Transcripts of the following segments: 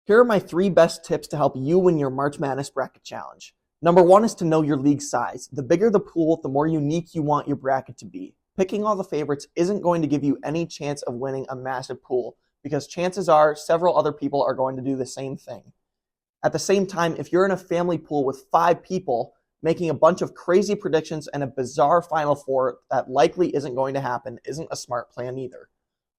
Here are my 3 best tips to help you win your March Madness Bracket Challenge. Number 1 is to know your league size. The bigger the pool, the more unique you want your bracket to be. Picking all the favorites isn't going to give you any chance of winning a massive pool because chances are several other people are going to do the same thing. At the same time, if you're in a family pool with 5 people, making a bunch of crazy predictions and a bizarre Final Four that likely isn't going to happen isn't a smart plan either.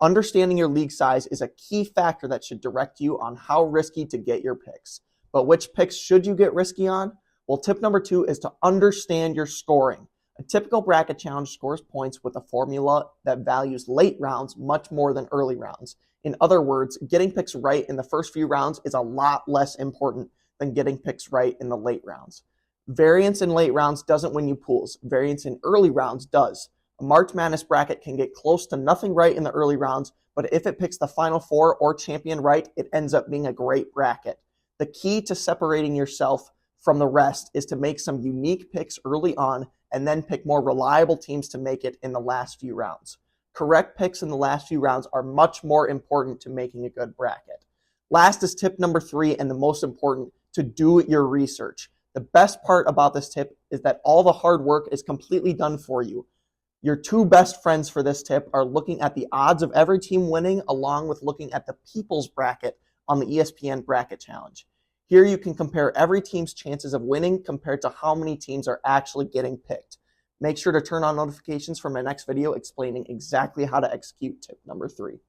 Understanding your league size is a key factor that should direct you on how risky to get your picks. But which picks should you get risky on? Well, tip number 2 is to understand your scoring. A typical bracket challenge scores points with a formula that values late rounds much more than early rounds. In other words, getting picks right in the first few rounds is a lot less important than getting picks right in the late rounds. Variance in late rounds doesn't win you pools. Variance in early rounds does. A March Madness bracket can get close to nothing right in the early rounds, but if it picks the Final Four or champion right, it ends up being a great bracket. The key to separating yourself from the rest is to make some unique picks early on and then pick more reliable teams to make it in the last few rounds. Correct picks in the last few rounds are much more important to making a good bracket. Last is tip number 3, and the most important, to do your research. The best part about this tip is that all the hard work is completely done for you. Your 2 best friends for this tip are looking at the odds of every team winning along with looking at the people's bracket on the ESPN Bracket Challenge. Here you can compare every team's chances of winning compared to how many teams are actually getting picked. Make sure to turn on notifications for my next video explaining exactly how to execute tip number 3.